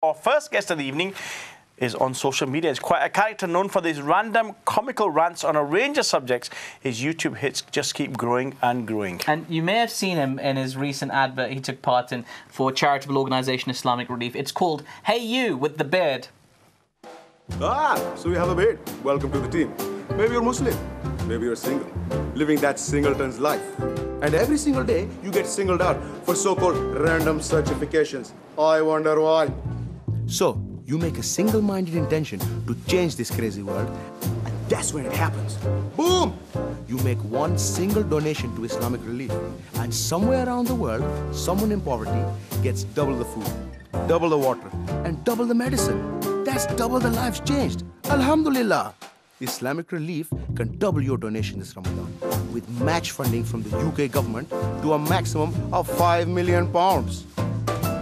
Our first guest of the evening is on social media. He's quite a character known for these random comical rants on a range of subjects. His YouTube hits just keep growing and growing. And you may have seen him in his recent advert he took part in for charitable organisation Islamic Relief. It's called Hey You with the Beard. So you have a beard. Welcome to the team. Maybe you're Muslim. Maybe you're single. Living that singleton's life. And every single day, you get singled out for so-called random certifications. I wonder why. So, you make a single-minded intention to change this crazy world, and that's when it happens. Boom! You make one single donation to Islamic Relief, and somewhere around the world, someone in poverty gets double the food, double the water, and double the medicine. That's double the lives changed. Alhamdulillah. Islamic Relief can double your donation this Ramadan with match funding from the UK government to a maximum of £5 million.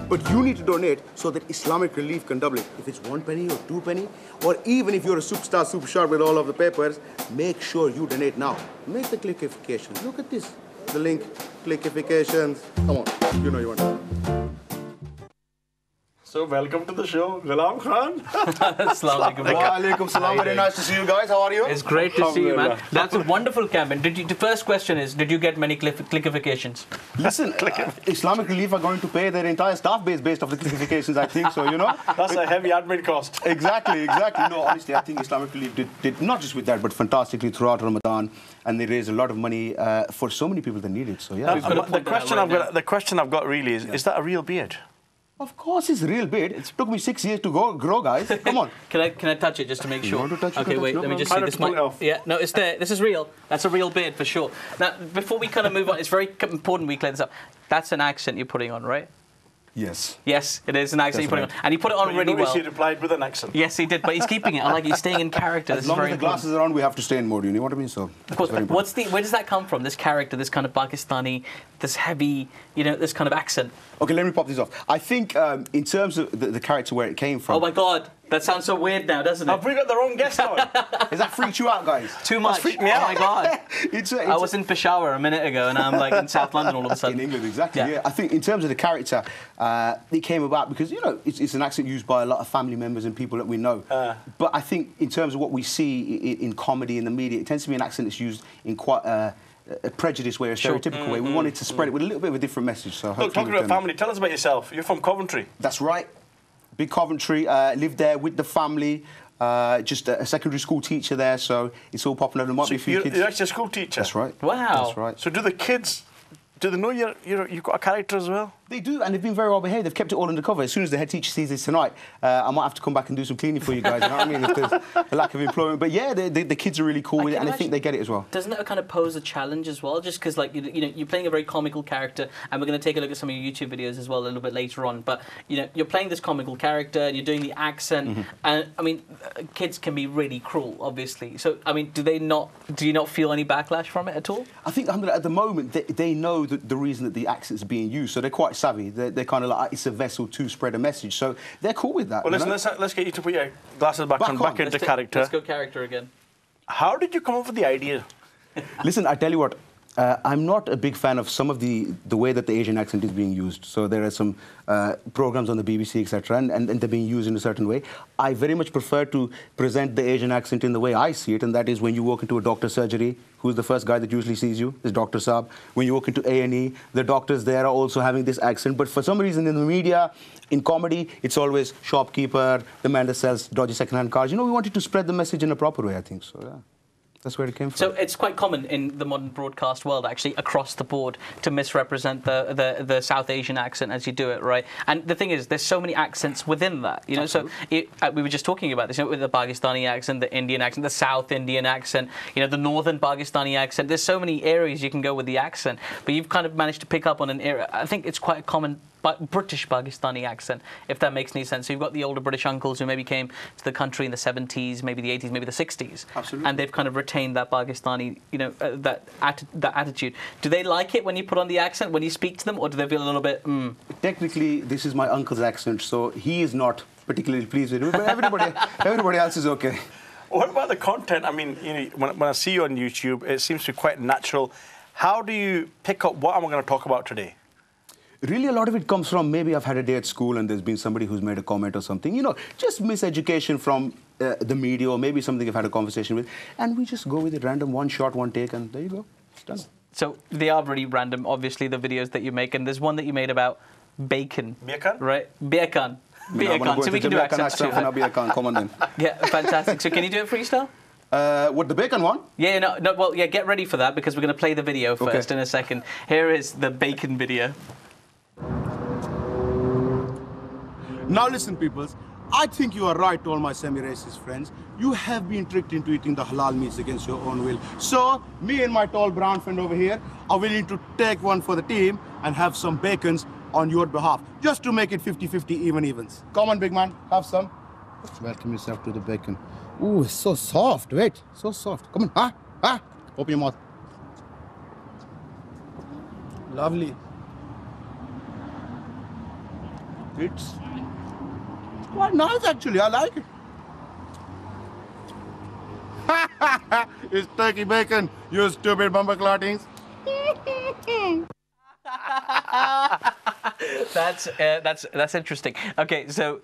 But you need to donate so that Islamic Relief can double it. If it's 1 penny or 2 penny, or even if you're a superstar, super sharp with all of the papers, make sure you donate now. Make the clickifications. Look at this. The link, clickifications. Come on, you know you want to. So welcome to the show, Ghulam Khan. Assalamu alaikum. Wa alaikum salam. Very nice to see you guys. How are you? It's great to see you, man. That's a wonderful campaign. The first question is, did you get many clickifications? Listen, Islamic Relief are going to pay their entire staff base based off the clickifications, I think, so, you know. That's a heavy admin cost. Exactly. No, honestly, I think Islamic Relief did not just with that, but fantastically throughout Ramadan, and they raised a lot of money for so many people that need it, so yeah. The question I've got really is that a real beard? Of course, it's real beard. It took me 6 years to grow, guys. Come on. Can I touch it just to make sure? You want to touch it? Okay, wait. Let me just see this. Yeah, no, it's there. This is real. That's a real beard for sure. Now, before we kind of move on, it's very important we clear this up. That's an accent you're putting on, right? Yes. Yes, it is an accent you're putting on, and you put it on really well. He replied with an accent. Yes, he did, but he's keeping it. I like he's staying in character. As long as the glasses are on, we have to stay in mode. You know what I mean? So. Of course. Where does that come from? This character, this kind of Pakistani, this heavy, this kind of accent. Okay, let me pop this off. I think in terms of the character where it came from. Oh my God, that sounds so weird now, doesn't it? Have we got the wrong guest on? Has that freaked you out, guys? Too much. Freaked me out. Oh my God. I was in Peshawar a minute ago, and I'm like in South London all of a sudden. In England, exactly. Yeah. I think in terms of the character, it came about because it's an accent used by a lot of family members and people that we know. But I think in terms of what we see in comedy in the media, it tends to be an accent that's used in quite a prejudiced way, a stereotypical way. We wanted to spread it with a little bit of a different message. So look, talking about family, tell us about yourself. You're from Coventry. That's right. Big Coventry. Lived there with the family. Just a secondary school teacher there, so it's all popular. There might be a few kids. You're actually a school teacher? That's right. Wow. That's right. So do the kids, do they know you've got a character as well? They do, and they've been very well behaved. They've kept it all undercover. As soon as the head teacher sees this tonight, I might have to come back and do some cleaning for you guys. You know what I mean? If there's a lack of employment, but yeah, the kids are really cool with it, and I think they get it as well. Doesn't that kind of pose a challenge as well? Just because, like, you're playing a very comical character, and we're going to take a look at some of your YouTube videos as well a little bit later on. But you're playing this comical character, and you're doing the accent, and I mean, kids can be really cruel, obviously. So, I mean, do you not feel any backlash from it at all? I think at the moment they know the reason that the accent's being used, so they're quite savvy. They're kind of like, it's a vessel to spread a message, so they're cool with that. Well, listen, let's get you to put your glasses back into character. Let's go character again. How did you come up with the idea? Listen, I tell you what, I'm not a big fan of some of the way that the Asian accent is being used. So there are some programs on the BBC, etc., and they're being used in a certain way. I very much prefer to present the Asian accent in the way I see it, and that is when you walk into a doctor's surgery, who's the first guy that usually sees you? Is Dr. Saab. When you walk into A&E, the doctors there are also having this accent, but for some reason in the media, in comedy, it's always shopkeeper, the man that sells dodgy second-hand cars. We wanted to spread the message in a proper way, I think, so yeah. That's where it came from. So it's quite common in the modern broadcast world, actually, across the board, to misrepresent the South Asian accent as you do it, right? And the thing is, there's so many accents within that, So we were just talking about this, with the Pakistani accent, the Indian accent, the South Indian accent, the northern Pakistani accent. There's so many areas you can go with the accent, but you've kind of managed to pick up on an area. I think it's quite a common British Pakistani accent, if that makes any sense. So you've got the older British uncles who maybe came to the country in the 70s, maybe the 80s, maybe the 60s. Absolutely. And they've kind of retained that Pakistani, that attitude. Do they like it when you put on the accent, when you speak to them, or do they feel a little bit, Technically, this is my uncle's accent, so he is not particularly pleased with it, but everybody else is okay. What about the content? I mean, when I see you on YouTube, it seems to be quite natural. How do you pick up what am I going to talk about today? really a lot of it comes from maybe I've had a day at school and there's been somebody who's made a comment or something, you know, just miseducation from the media or maybe something I've had a conversation with. And we just go with it, random, one shot, one take, and there you go. It's done. So they are really random, obviously, the videos that you make. And there's one that you made about bacon. Bacon? Right? Bacon. Bacon. So we can do accents too. Come on then. Yeah, fantastic. So can you do it freestyle? What, the bacon one? Yeah, no, well, yeah, get ready for that because we're going to play the video first in a second. Here is the bacon video. Now listen, peoples. I think you are right, all my semi-racist friends. You have been tricked into eating the halal meats against your own will. So, me and my tall brown friend over here are willing to take one for the team and have some bacons on your behalf, just to make it 50-50 evens. Come on, big man, have some. Just welcome yourself to the bacon. Ooh, it's so soft. Wait, so soft. Come on, open your mouth. Lovely. It's quite nice, actually. I like it. It's turkey bacon, you stupid bumper clottings. That's interesting. Okay, so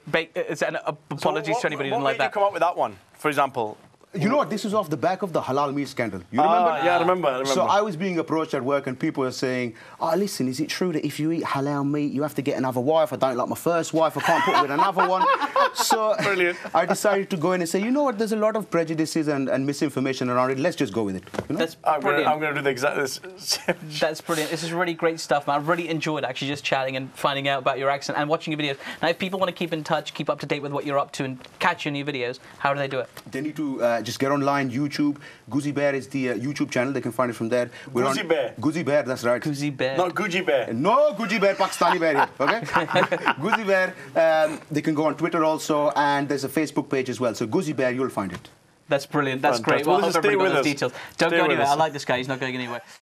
apologies to anybody who didn't like that. What made you come up with that one, for example? You know what? This was off the back of the halal meat scandal. You remember? Yeah, I remember. So I was being approached at work and people were saying, oh, listen, is it true that if you eat halal meat, you have to get another wife? I don't like my first wife. I can't put with another one. So Brilliant. I decided to go in and say, you know what? There's a lot of prejudices and misinformation around it. Let's just go with it. You know? That's I'm brilliant. going to do the exact... That's brilliant. This is really great stuff, man. I really enjoyed actually just chatting and finding out about your accent and watching your videos. Now, if people want to keep in touch, keep up to date with what you're up to and catch your new videos, how do they do it? They need to just get online, YouTube. Goozy Bear is the YouTube channel. They can find it from there. Goozy Bear? Goozy Bear, that's right. Goozy Bear. Not Gucci Bear. No, Goozy Bear, Pakistani Bear here, okay? Goozy Bear, they can go on Twitter also, and there's a Facebook page as well. So Goozy Bear, you'll find it. That's brilliant. That's Fantastic. great. Well, I Well, hope stay everybody got with those us. details. Don't Stay go with anywhere. us. I like this guy. He's not going anywhere.